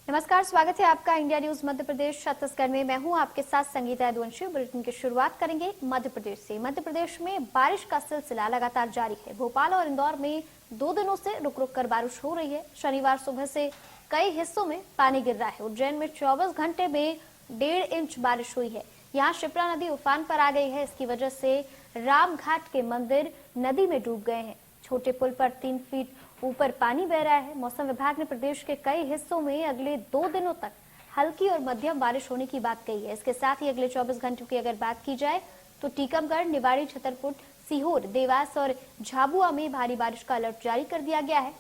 नमस्कार, स्वागत है आपका इंडिया न्यूज मध्य प्रदेश छत्तीसगढ़ में। मैं हूं आपके साथ संगीता यदुवंशी। बुलेटिन की शुरुआत करेंगे मध्य प्रदेश से। मध्य प्रदेश में बारिश का सिलसिला लगातार जारी है। भोपाल और इंदौर में 2 दिनों से रुक रुक कर बारिश हो रही है। शनिवार सुबह से कई हिस्सों में पानी गिर रहा है। उज्जैन में 24 घंटे में 1.5 इंच बारिश हुई है। यहाँ शिप्रा नदी उफान पर आ गई है। इसकी वजह से रामघाट के मंदिर नदी में डूब गए हैं। छोटे पुल पर 3 फीट ऊपर पानी बह रहा है। मौसम विभाग ने प्रदेश के कई हिस्सों में अगले 2 दिनों तक हल्की और मध्यम बारिश होने की बात कही है। इसके साथ ही अगले 24 घंटों की अगर बात की जाए तो टीकमगढ़, निवाड़ी, छतरपुर, सीहोर, देवास और झाबुआ में भारी बारिश का अलर्ट जारी कर दिया गया है।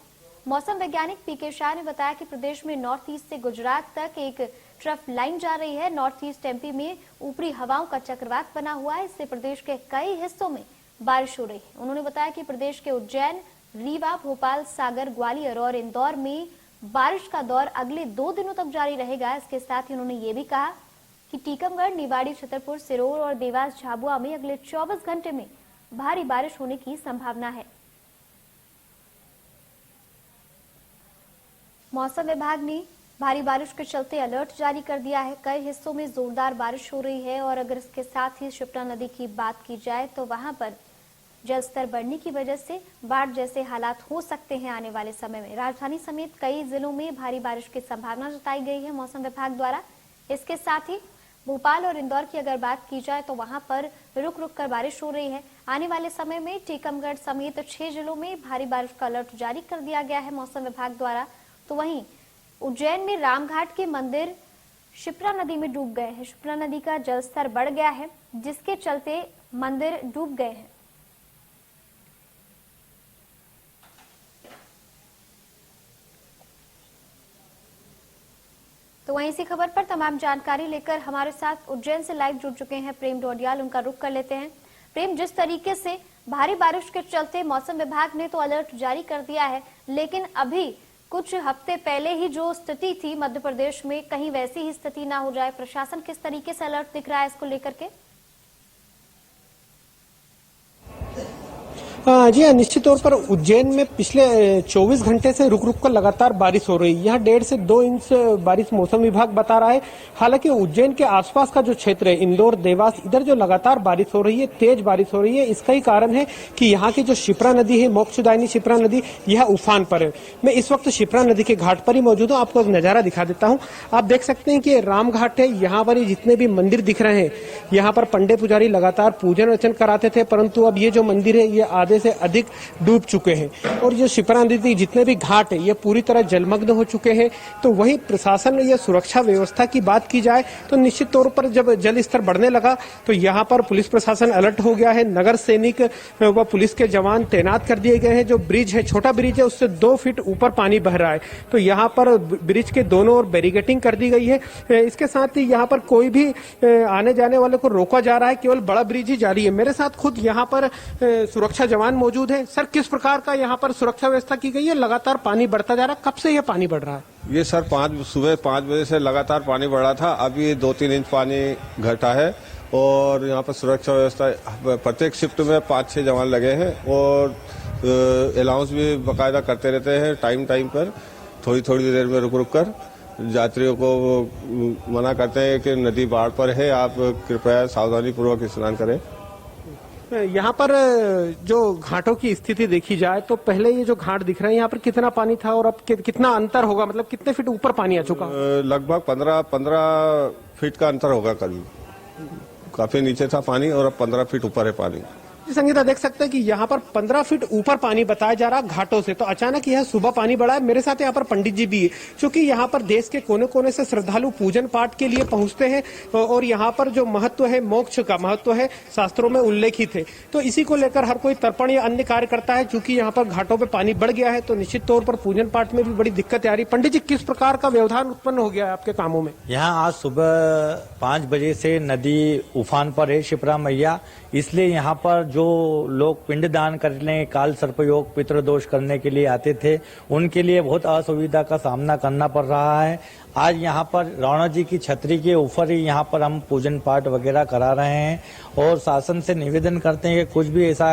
मौसम वैज्ञानिक पीके शाह ने बताया कि प्रदेश में नॉर्थ ईस्ट से गुजरात तक एक ट्रफ लाइन जा रही है। नॉर्थ ईस्ट एमपी में ऊपरी हवाओं का चक्रवात बना हुआ है। इससे प्रदेश के कई हिस्सों में बारिश हो रही है। उन्होंने बताया कि प्रदेश के उज्जैन, रीवा, भोपाल, सागर, ग्वालियर और इंदौर में बारिश का दौर अगले 2 दिनों तक जारी रहेगा। इसके साथ ही उन्होंने ये भी कहा कि टीकमगढ़, निवाड़ी, छतरपुर, सिरोर और देवास, झाबुआ में अगले 24 घंटे में भारी बारिश होने की संभावना है। मौसम विभाग ने भारी बारिश के चलते अलर्ट जारी कर दिया है। कई हिस्सों में जोरदार बारिश हो रही है और अगर इसके साथ ही शिप्रा नदी की बात की जाए तो वहां पर जल स्तर बढ़ने की वजह से बाढ़ जैसे हालात हो सकते हैं आने वाले समय में। राजधानी समेत कई जिलों में भारी बारिश की संभावना जताई गई है मौसम विभाग द्वारा। इसके साथ ही भोपाल और इंदौर की अगर बात की जाए तो वहां पर रुक रुक कर बारिश हो रही है। आने वाले समय में टीकमगढ़ समेत 6 जिलों में भारी बारिश का अलर्ट जारी कर दिया गया है मौसम विभाग द्वारा। तो वहीं उज्जैन में रामघाट के मंदिर शिप्रा नदी में डूब गए हैं। शिप्रा नदी का जल स्तर बढ़ गया है, जिसके चलते मंदिर डूब गए हैं। तो वहीं इसी खबर पर तमाम जानकारी लेकर हमारे साथ उज्जैन से लाइव जुड़ चुके हैं प्रेम डोडियाल। उनका रुख कर लेते हैं। प्रेम, जिस तरीके से भारी बारिश के चलते मौसम विभाग ने तो अलर्ट जारी कर दिया है, लेकिन अभी कुछ हफ्ते पहले ही जो स्थिति थी मध्य प्रदेश में, कहीं वैसी ही स्थिति ना हो जाए। प्रशासन किस तरीके से अलर्ट दिख रहा है इसको लेकर के? जी हाँ, निश्चित तौर पर उज्जैन में पिछले 24 घंटे से रुक रुक कर लगातार बारिश हो रही है। यहाँ 1.5 से 2 इंच बारिश मौसम विभाग बता रहा है। हालांकि उज्जैन के आसपास का जो क्षेत्र है, इंदौर, देवास, इधर जो लगातार बारिश हो रही है, तेज बारिश हो रही है, इसका ही कारण है कि यहाँ की जो शिप्रा नदी है, मोक्षदायिनी शिप्रा नदी, यह उफान पर है। मैं इस वक्त शिप्रा नदी के घाट पर ही मौजूद हूँ। आपको एक नजारा दिखा देता हूँ। आप देख सकते हैं कि राम घाट है। यहाँ पर जितने भी मंदिर दिख रहे हैं, यहाँ पर पंडे पुजारी लगातार पूजन अर्चन कराते थे, परंतु अब ये जो मंदिर है, ये आधे से अधिक डूब चुके हैं। और जो शिप्रा नदी जितने भी घाट है, ये पूरी तरह जलमग्न हो चुके हैं। तो वहीं प्रशासन या सुरक्षा व्यवस्था की बात की जाए तो निश्चित तौर पर जब जल स्तर बढ़ने लगा तो यहाँ पर पुलिस प्रशासन अलर्ट हो गया है। नगर सैनिक व पुलिस के जवान तैनात कर दिए गए हैं। जो ब्रिज है, छोटा ब्रिज है, उससे 2 फीट ऊपर पानी बह रहा है। तो यहाँ पर ब्रिज के दोनों ओर बैरिकेडिंग कर दी गई है। इसके साथ ही यहाँ पर कोई भी आने जाने वाले को रोका जा रहा है। केवल बड़ा ब्रिज ही जारी है। मेरे साथ खुद यहाँ पर सुरक्षा जवान मौजूद है। सर, किस प्रकार का यहाँ पर सुरक्षा व्यवस्था की गई है? लगातार पानी बढ़ता जा रहा है, कब से यह पानी बढ़ रहा है? ये सर सुबह 5 बजे से लगातार पानी बढ़ा था। अभी 2-3 इंच पानी घटा है और यहाँ पर सुरक्षा व्यवस्था प्रत्येक शिफ्ट में 5-6 जवान लगे हैं और अलाउंस भी बाकायदा करते रहते हैं टाइम पर। थोड़ी थोड़ी देर में रुक रुक कर यात्रियों को मना करते हैं कि नदी बाढ़ पर है, आप कृपया सावधानी पूर्वक स्नान करें। यहाँ पर जो घाटों की स्थिति देखी जाए तो पहले ये जो घाट दिख रहे हैं, यहाँ पर कितना पानी था और अब कितना अंतर होगा? मतलब कितने फीट ऊपर पानी आ चुका? लगभग 15 फीट का अंतर होगा करीब। काफी नीचे था पानी और अब 15 फीट ऊपर है पानी। संगीता, देख सकते हैं कि यहाँ पर 15 फीट ऊपर पानी बताया जा रहा घाटों से। तो अचानक यह सुबह पानी बढ़ा है। मेरे साथ यहाँ पर पंडित जी भी है, क्योंकि यहाँ पर देश के कोने कोने से श्रद्धालु पूजन पाठ के लिए पहुंचते हैं और यहाँ पर जो महत्व है, मोक्ष का महत्व है, शास्त्रों में उल्लेखित है। तो इसी को लेकर हर कोई तर्पण या अन्य कार्य करता है। चूंकि यहाँ पर घाटों पर पानी बढ़ गया है तो निश्चित तौर पर पूजन पाठ में भी बड़ी दिक्कत आ रही है। पंडित जी, किस प्रकार का व्यवधान उत्पन्न हो गया है आपके कामों में? यहाँ आज सुबह 5 बजे से नदी उफान पर है, शिप्रा मैया, इसलिए यहाँ पर जो लोग पिंडदान करने, काल सर्पयोग, पितृदोष करने के लिए आते थे, उनके लिए बहुत असुविधा का सामना करना पड़ रहा है। आज यहाँ पर राणा जी की छतरी के ऊपर ही यहाँ पर हम पूजन पाठ वगैरह करा रहे हैं और शासन से निवेदन करते हैं कि कुछ भी ऐसा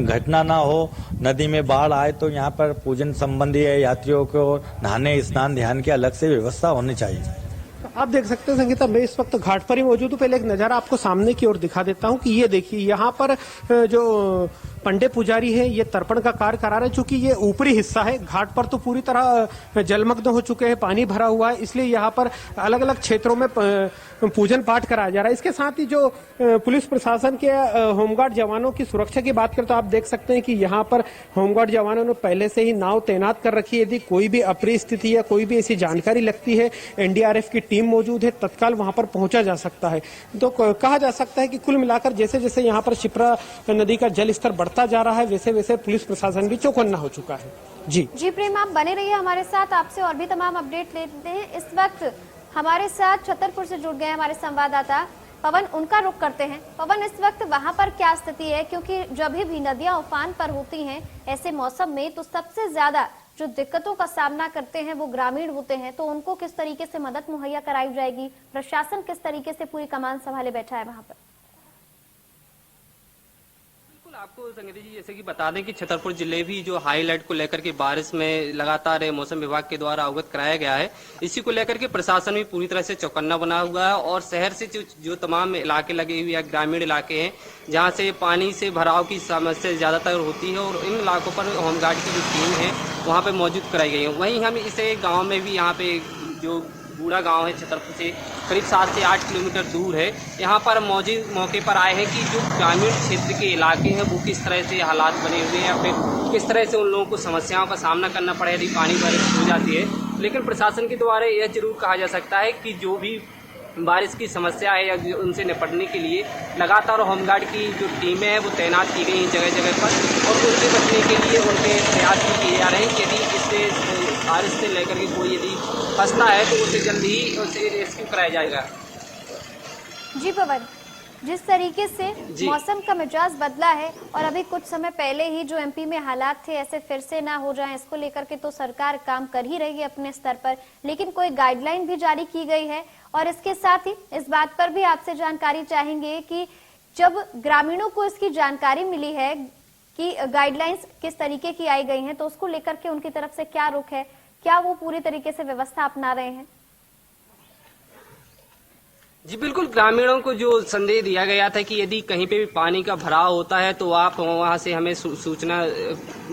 घटना ना हो, नदी में बाढ़ आए तो यहाँ पर पूजन संबंधी यात्रियों को नहाने, स्नान, ध्यान की अलग से व्यवस्था होनी चाहिए। आप देख सकते हैं संगीता, मैं इस वक्त घाट पर ही मौजूद हूँ। पहले एक नजारा आपको सामने की ओर दिखा देता हूँ कि ये देखिए यहाँ पर जो पंडे पुजारी है ये तर्पण का कार्य करा रहे हैं। चूंकि ये ऊपरी हिस्सा है, घाट पर तो पूरी तरह जलमग्न हो चुके हैं, पानी भरा हुआ है, इसलिए यहाँ पर अलग अलग क्षेत्रों में पूजन पाठ कराया जा रहा है। इसके साथ ही जो पुलिस प्रशासन के होमगार्ड जवानों की सुरक्षा की बात करें तो आप देख सकते हैं कि यहाँ पर होमगार्ड जवानों ने पहले से ही नाव तैनात कर रखी है। यदि कोई भी अप्रिय स्थिति या कोई भी ऐसी जानकारी लगती है, एनडीआरएफ की टीम मौजूद है, तत्काल वहां पर पहुंचा जा सकता है। तो कहा जा सकता है कि कुल मिलाकर जैसे जैसे यहाँ पर शिप्रा नदी का जल स्तर बढ़ता जा रहा है, वैसे वैसे पुलिस प्रशासन भी चौकन्ना हो चुका है। जी प्रेम, आप बने रहिए हमारे साथ, आपसे और भी तमाम अपडेट लेते हैं। इस वक्त हमारे साथ छतरपुर से जुड़ गए हमारे संवाददाता पवन, उनका रुख करते हैं। पवन, इस वक्त वहां पर क्या स्थिति है? क्योंकि जब भी नदियां उफान पर होती हैं ऐसे मौसम में, तो सबसे ज्यादा जो दिक्कतों का सामना करते हैं वो ग्रामीण होते हैं। तो उनको किस तरीके से मदद मुहैया कराई जाएगी? प्रशासन किस तरीके से पूरी कमान संभाले बैठा है वहां पर? आपको संगीता जी जैसे कि बता दें कि छतरपुर जिले भी जो हाई अलर्ट को लेकर के बारिश में लगातार मौसम विभाग के द्वारा अवगत कराया गया है। इसी को लेकर के प्रशासन भी पूरी तरह से चौकन्ना बना हुआ है और शहर से जो तमाम इलाके लगे हुए या ग्रामीण इलाके हैं जहां से पानी से भराव की समस्या ज्यादातर होती है और इन इलाकों पर होमगार्ड की जो टीम है वहाँ पे मौजूद कराई गई है। वहीं हम इसे गाँव में भी, यहाँ पे जो बूढ़ा गांव है छतरपुर से करीब 7 से 8 किलोमीटर दूर है, यहाँ पर मौजूद मौके पर आए हैं कि जो ग्रामीण क्षेत्र के इलाके हैं वो किस तरह से हालात बने हुए हैं या फिर किस तरह से उन लोगों को समस्याओं का सामना करना पड़े यदि पानी बारिश हो जाती है। लेकिन प्रशासन के द्वारा यह जरूर कहा जा सकता है कि जो भी बारिश की समस्या है या उनसे निपटने के लिए लगातार होमगार्ड की जो टीमें हैं वो तैनात की गई हैं जगह जगह पर और उनसे बचने के लिए उनके प्रयास भी किए जा रहे हैं कि यदि इससे बारिश से लेकर के कोई यदि फंसता है तो उसे जल्दी ही उसे रेस्क्यू कराया जाएगा। जी पवन, जिस तरीके से मौसम का मिजाज बदला है और अभी कुछ समय पहले ही जो एमपी में हालात थे ऐसे फिर से ना हो जाएं, इसको लेकर के तो सरकार काम कर ही रही है अपने स्तर पर, लेकिन कोई गाइडलाइन भी जारी की गई है। और इसके साथ ही इस बात पर भी आपसे जानकारी चाहेंगे कि जब ग्रामीणों को इसकी जानकारी मिली है कि गाइडलाइंस किस तरीके की आई गई हैं, तो उसको लेकर के उनकी तरफ से क्या रुख है? क्या वो पूरी तरीके से व्यवस्था अपना रहे हैं? जी बिल्कुल, ग्रामीणों को जो संदेश दिया गया था कि यदि कहीं पे भी पानी का भराव होता है तो आप वहां से हमें सूचना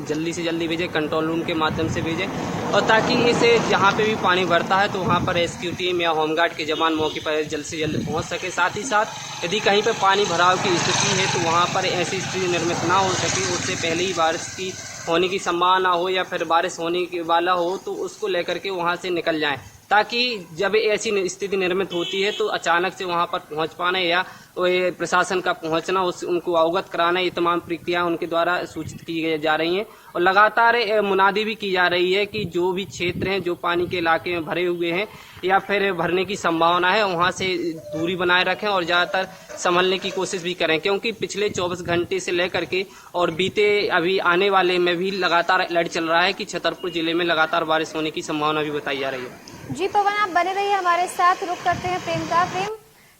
जल्दी से जल्दी भेजें, कंट्रोल रूम के माध्यम से भेजें और ताकि इसे जहां पे भी पानी भरता है तो वहां पर रेस्क्यू टीम या होमगार्ड के जवान मौके पर जल्द से जल्द पहुंच सके। साथ ही साथ यदि कहीं पे पानी भराव की स्थिति है तो वहां पर ऐसी स्थिति निर्मित ना हो सके, उससे पहले ही बारिश की होने की संभावना हो या फिर बारिश होने वाला हो तो उसको लेकर के वहां से निकल जाएं, ताकि जब ऐसी स्थिति निर्मित होती है तो अचानक से वहां पर पहुंच पाना या प्रशासन का पहुंचना, उनको अवगत कराना, ये तमाम प्रक्रिया उनके द्वारा सूचित की जा रही हैं। और लगातार मुनादी भी की जा रही है कि जो भी क्षेत्र हैं जो पानी के इलाके में भरे हुए हैं या फिर भरने की संभावना है वहां से दूरी बनाए रखें और ज्यादातर संभलने की कोशिश भी करें, क्योंकि पिछले 24 घंटे से लेकर के और बीते अभी आने वाले में भी लगातार अलर्ट चल रहा है कि छतरपुर जिले में लगातार बारिश होने की संभावना भी बताई जा रही है। जी पवन, आप बने रहिए हमारे साथ। रुक करते हैं प्रेम का। प्रेम,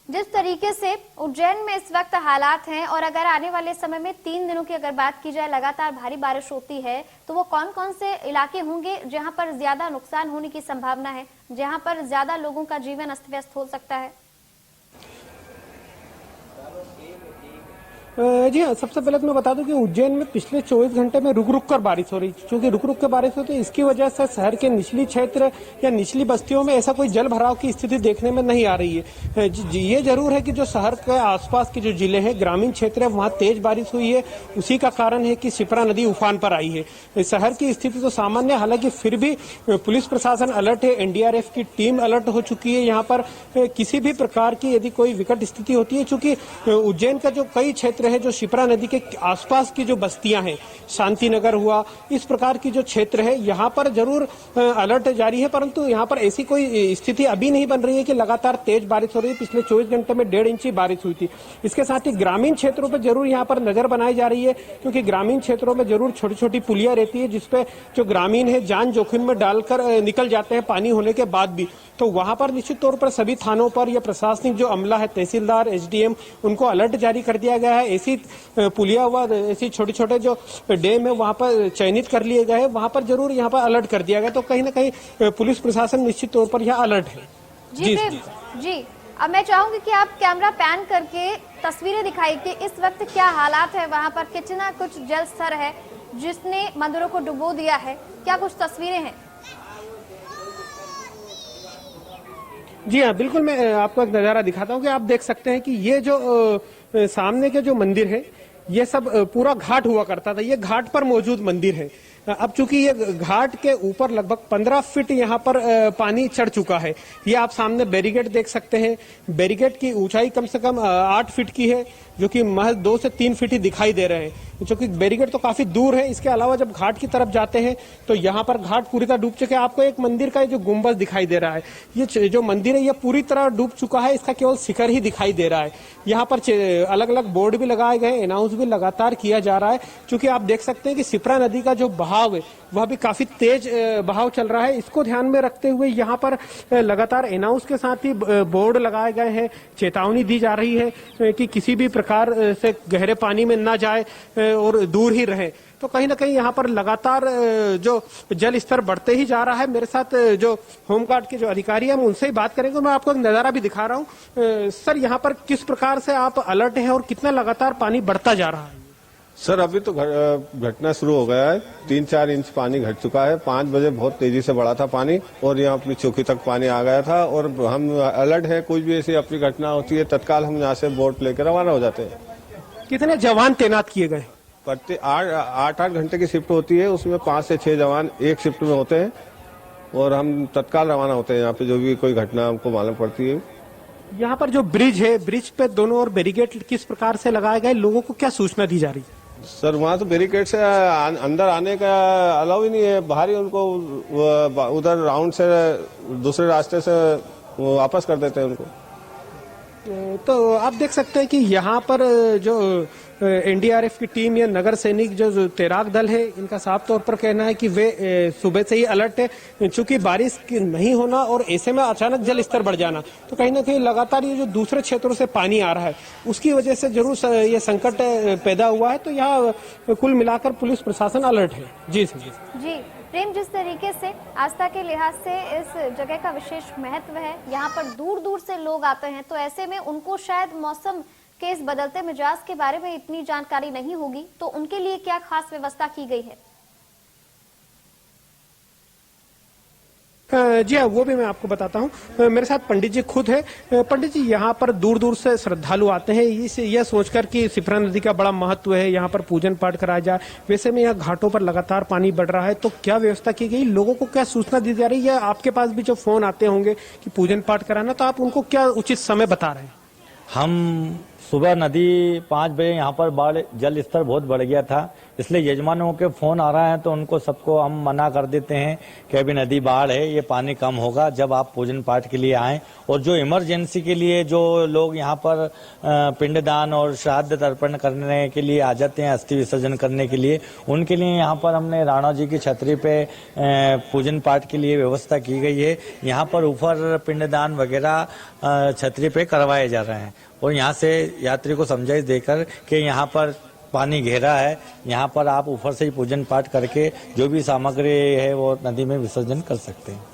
जिस तरीके से उज्जैन में इस वक्त हालात हैं और अगर आने वाले समय में 3 दिनों की अगर बात की जाए लगातार भारी बारिश होती है तो वो कौन कौन से इलाके होंगे जहां पर ज्यादा नुकसान होने की संभावना है, जहां पर ज्यादा लोगों का जीवन अस्त व्यस्त हो सकता है? जी हाँ, सबसे पहले तो मैं बता दूं कि उज्जैन में पिछले 24 घंटे में रुक रुक कर बारिश हो रही है। क्योंकि रुक रुक कर बारिश होती है, इसकी वजह से शहर के निचली क्षेत्र या निचली बस्तियों में ऐसा कोई जल भराव की स्थिति देखने में नहीं आ रही है। ये जरूर है कि जो शहर के आसपास के जो जिले हैं, ग्रामीण क्षेत्र है, वहाँ तेज बारिश हुई है। उसी का कारण है कि शिप्रा नदी उफान पर आई है। शहर की स्थिति तो सामान्य, हालांकि फिर भी पुलिस प्रशासन अलर्ट है, एनडीआरएफ की टीम अलर्ट हो चुकी है। यहाँ पर किसी भी प्रकार की यदि कोई विकट स्थिति होती है, चूंकि उज्जैन का जो कई क्षेत्र क्षेत्र है, जो शिप्रा नदी के आसपास की जो बस्तियां हैं, शांति नगर हुआ, इस प्रकार की जो क्षेत्र है, यहाँ पर जरूर अलर्ट जारी है, परंतु यहाँ पर ऐसी कोई स्थिति अभी नहीं बन रही है कि लगातार तेज बारिश हो रही है। पिछले 24 घंटे में 1.5 इंच बारिश हुई थी। इसके साथ ही ग्रामीण क्षेत्रों पर जरूर यहाँ पर नजर बनाई जा रही है, क्योंकि ग्रामीण क्षेत्रों में जरूर छोटी छोटी पुलियां रहती है, जिसपे जो ग्रामीण है जान जोखिम में डालकर निकल जाते हैं पानी होने के बाद भी। तो वहां पर निश्चित तौर पर सभी थानों पर या प्रशासनिक जो अमला है, तहसीलदार, एसडीएम, उनको अलर्ट जारी कर दिया गया है। ऐसी पुलिया हुआ, ऐसी छोटे छोटे जो डैम है वहां पर चयनित कर लिए गए हैं, वहां पर जरूर यहाँ पर अलर्ट कर दिया गया। तो कहीं ना कहीं पुलिस प्रशासन निश्चित तौर पर यहाँ अलर्ट है। जी, अब मैं चाहूंगी कि आप कैमरा पैन करके तस्वीरें दिखाई कि इस वक्त क्या हालात है वहां पर, कितना कुछ जल स्तर है जिसने मंदिरों को डुबो दिया है, क्या कुछ तस्वीरें हैं? जी हाँ, बिल्कुल, मैं आपको एक नजारा दिखाता हूँ कि आप देख सकते हैं कि ये जो सामने के जो मंदिर है, ये सब पूरा घाट हुआ करता था। ये घाट पर मौजूद मंदिर है। अब चूंकि ये घाट के ऊपर लगभग 15 फीट यहाँ पर पानी चढ़ चुका है। ये आप सामने बैरिकेड देख सकते हैं। बैरिकेड की ऊंचाई कम से कम 8 फीट की है, जो कि महज 2 से 3 फीट ही दिखाई दे रहे हैं, क्योंकि बैरिकेड तो काफी दूर है। इसके अलावा जब घाट की तरफ जाते हैं तो यहाँ पर घाट पूरी तरह डूब चुके हैं। आपको एक मंदिर का जो गुंबद दिखाई दे रहा है, ये जो मंदिर है ये पूरी तरह डूब चुका है। इसका केवल शिखर ही दिखाई दे रहा है। यहाँ पर अलग अलग बोर्ड भी लगाए गए, अनाउंस भी लगातार किया जा रहा है। क्योंकि आप देख सकते हैं कि शिप्रा नदी का जो बहाव है वह भी काफी तेज बहाव चल रहा है। इसको ध्यान में रखते हुए यहाँ पर लगातार अनाउंस के साथ ही बोर्ड लगाए गए हैं, चेतावनी दी जा रही है कि किसी भी प्रकार से गहरे पानी में न जाए और दूर ही रहे। तो कहीं ना कहीं यहाँ पर लगातार जो जल स्तर बढ़ते ही जा रहा है। मेरे साथ जो होमगार्ड के जो अधिकारी हैं, हम उनसे ही बात करेंगे। मैं आपको एक नजारा भी दिखा रहा हूँ। सर, यहाँ पर किस प्रकार से आप अलर्ट हैं और कितना लगातार पानी बढ़ता जा रहा है? सर, अभी तो घटना शुरू हो गया है। 3-4 इंच पानी घट चुका है। 5 बजे बहुत तेजी से बढ़ा था पानी और यहाँ अपनी चौकी तक पानी आ गया था। और हम अलर्ट है, कोई भी ऐसी अपनी घटना होती है तत्काल हम यहाँ से बोट लेकर रवाना हो जाते हैं। कितने जवान तैनात किए गए? प्रति 8-8 घंटे की शिफ्ट होती है, उसमें 5 से 6 जवान एक शिफ्ट में होते हैं और हम तत्काल रवाना होते हैं यहाँ पे जो भी कोई घटना हमको मालूम पड़ती है। यहाँ पर जो ब्रिज है, ब्रिज पे दोनों ओर बैरिकेड किस प्रकार से लगाए गए, लोगों को क्या सूचना दी जा रही है? सर, वहाँ तो बैरिकेड से अंदर आने का अलाउ ही नहीं है। बाहर ही उनको उधर राउंड से दूसरे रास्ते से वापस कर देते हैं उनको। तो आप देख सकते हैं कि यहाँ पर जो एनडीआरएफ की टीम या नगर सैनिक जो तैराक दल है, इनका साफ तौर पर कहना है कि वे सुबह से ही अलर्ट है। चूंकि बारिश नहीं होना और ऐसे में अचानक जल स्तर बढ़ जाना, तो कहीं ना कहीं लगातार ये जो दूसरे क्षेत्रों से पानी आ रहा है उसकी वजह से जरूर ये संकट पैदा हुआ है। तो यहाँ कुल मिलाकर पुलिस प्रशासन अलर्ट है। जी सर। जी प्रेम, जिस तरीके से आस्था के लिहाज से इस जगह का विशेष महत्व है, यहाँ पर दूर दूर से लोग आते हैं, तो ऐसे में उनको शायद मौसम के इस बदलते मिजाज के बारे में इतनी जानकारी नहीं होगी, तो उनके लिए क्या खास व्यवस्था की गई है? जी हाँ, वो भी मैं आपको बताता हूँ। मेरे साथ पंडित जी खुद है। पंडित जी, यहाँ पर दूर दूर से श्रद्धालु आते हैं यह सोचकर कि शिप्रा नदी का बड़ा महत्व है, यहाँ पर पूजन पाठ कराया जाए। वैसे में यहाँ घाटों पर लगातार पानी बढ़ रहा है, तो क्या व्यवस्था की गई, लोगों को क्या सूचना दी जा रही है? आपके पास भी जो फोन आते होंगे कि पूजन पाठ कराना, तो आप उनको क्या उचित समय बता रहे हैं? हम सुबह नदी 5 बजे यहाँ पर बाढ़ जल स्तर बहुत बढ़ गया था, इसलिए यजमानों के फोन आ रहा है तो उनको सबको हम मना कर देते हैं कि अभी नदी बाढ़ है, ये पानी कम होगा जब आप पूजन पाठ के लिए आएं। और जो इमरजेंसी के लिए जो लोग यहाँ पर पिंडदान और श्राद्ध तर्पण करने के लिए आ जाते हैं, अस्थि विसर्जन करने के लिए, उनके लिए यहाँ पर हमने राणा जी की छतरी पे पूजन पाठ के लिए व्यवस्था की गई है। यहाँ पर ऊपर पिंडदान वगैरह छतरी पे करवाए जा रहे हैं और यहाँ से यात्री को समझाइश देकर कि यहाँ पर पानी गहरा है, यहाँ पर आप ऊपर से ही पूजन पाठ करके जो भी सामग्री है वो नदी में विसर्जन कर सकते हैं।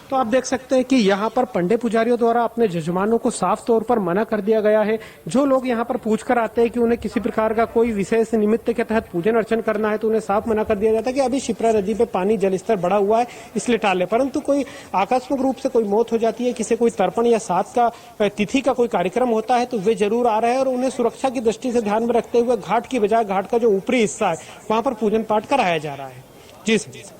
तो आप देख सकते हैं कि यहाँ पर पंडे पुजारियों द्वारा अपने जजमानों को साफ तौर पर मना कर दिया गया है। जो लोग यहाँ पर पूछ कर आते हैं कि उन्हें किसी प्रकार का कोई विशेष निमित्त के तहत पूजन अर्चन करना है, तो उन्हें साफ मना कर दिया जाता है कि अभी शिप्रा नदी पे पानी जलस्तर बढ़ा हुआ है, इसलिए टाले। परंतु कोई आकस्मिक रूप से कोई मौत हो जाती है, किसी कोई तर्पण या सात का तिथि का कोई कार्यक्रम होता है, तो वे जरूर आ रहे हैं और उन्हें सुरक्षा की दृष्टि से ध्यान में रखते हुए घाट की बजाय घाट का जो ऊपरी हिस्सा है वहां पर पूजन पाठ कराया जा रहा है। जी सर।